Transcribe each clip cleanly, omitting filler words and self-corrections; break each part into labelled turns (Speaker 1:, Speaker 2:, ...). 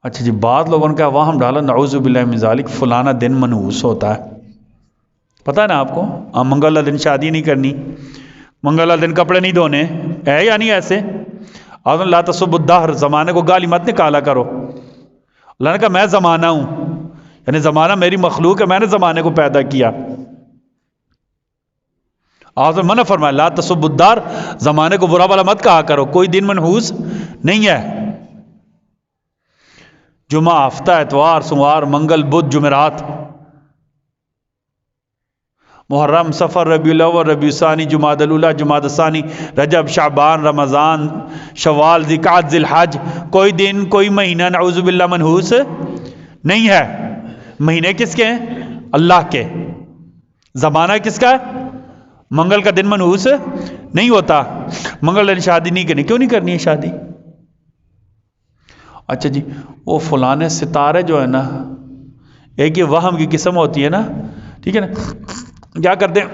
Speaker 1: اچھا جی، بعض لوگوں نے کہا وہم ڈالا نعوذ باللہ من ذالک، فلانا دن منحوس ہوتا ہے. پتہ ہے نا آپ کو، منگل والے دن شادی نہیں کرنی، منگل والے دن کپڑے نہیں دھونے، ہے یا نہیں ایسے؟ اور لا تسبوا الدہر، زمانے کو گالی مت نکالا کرو. اللہ نے کہا میں زمانہ ہوں، یعنی زمانہ میری مخلوق ہے، میں نے زمانے کو پیدا کیا. آپ نے منع فرمایا لا تسبوا الدہر، زمانے کو برا بھلا مت کہا کرو، کوئی دن منحوس نہیں ہے. جمعہ، ہفتہ، اتوار، سوموار، منگل، بدھ، جمعرات، محرم، سفر، ربیع الاول، ربیع الثانی، جمادی الاولیٰ، جمادی الثانی، رجب، شعبان، رمضان، شوال، ذی الحج، کوئی دن کوئی مہینہ نعوذ باللہ منحوس نہیں ہے. مہینے کس کے ہیں؟ اللہ کے. زمانہ کس کا ہے؟ منگل کا دن منحوس نہیں ہوتا. منگل دن شادی نہیں کرنی. کیوں نہیں کرنی ہے شادی؟ اچھا جی، وہ فلانے ستارے جو ہے نا، ایک یہ وہم کی قسم ہوتی ہے نا، ٹھیک ہے نا، کیا کرتے ہیں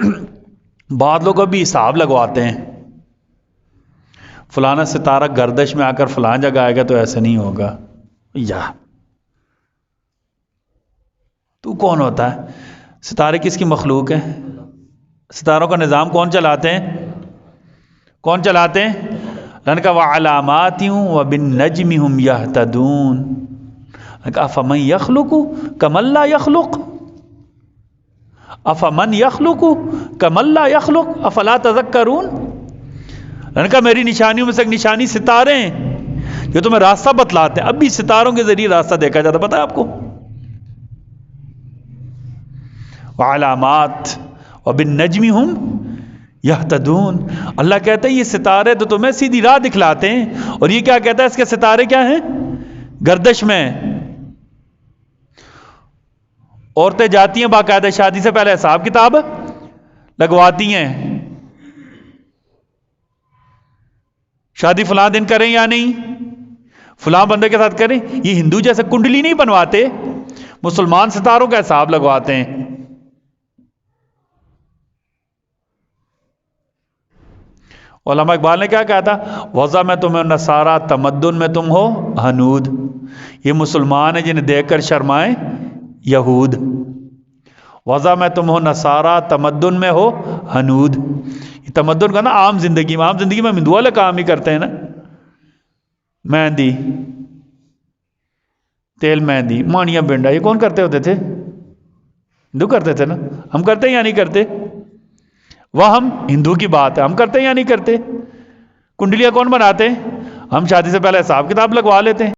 Speaker 1: بعض لوگ ابھی حساب لگواتے ہیں، فلانا ستارہ گردش میں آ کر فلان جگہ آئے گا تو ایسے نہیں ہوگا. یا تو کون ہوتا ہے؟ ستارے کس کی مخلوق ہیں؟ ستاروں کا نظام کون چلاتے ہیں؟ کون چلاتے ہیں؟ اللہ نے کہا وعلامات وبالنجم هم يهتدون. افمن یخلق کمن لا یخلق، افمن یخلق کمن لا یخلق افلا تذکرون. اللہ نے کہا میری نشانیوں میں سے ایک نشانی ستارے ہیں جو تمہیں راستہ بتلاتے ہیں. اب بھی ستاروں کے ذریعے راستہ دیکھا جاتا، پتہ ہے آپ کو؟ وعلامات وبالنجم هم یہتدون. اللہ کہتا ہے یہ ستارے تو تمہیں سیدھی راہ دکھلاتے ہیں، اور یہ کیا کہتا ہے؟ اس کے ستارے کیا ہیں؟ گردش میں. عورتیں جاتی ہیں باقاعدہ شادی سے پہلے حساب کتاب لگواتی ہیں، شادی فلاں دن کریں یا نہیں، فلاں بندے کے ساتھ کریں. یہ ہندو جیسے کنڈلی نہیں بنواتے، مسلمان ستاروں کا حساب لگواتے ہیں. علامہ اقبال نے کیا کہا تھا؟ وضع میں تمہیں نصارہ، تمدن میں تم ہو ہنود. یہ مسلمان ہیں جنہیں دیکھ کر شرمائیں یہود. وضع میں تم ہو نصارہ، تمدن میں ہو ہنود. یہ تمدن کا نا عام زندگی میں، عام زندگی میں ہندو والے کام ہی کرتے ہیں نا، مہندی، تیل مہندی، مانیاں بنڈا، یہ کون کرتے ہوتے تھے؟ ہندو کرتے تھے نا. ہم کرتے ہیں یا نہیں کرتے؟ وہ ہم ہندو کی بات ہے، ہم کرتے ہیں یا نہیں کرتے؟ کنڈلیاں کون بناتے ہیں؟ ہم شادی سے پہلے حساب کتاب لگوا لیتے ہیں.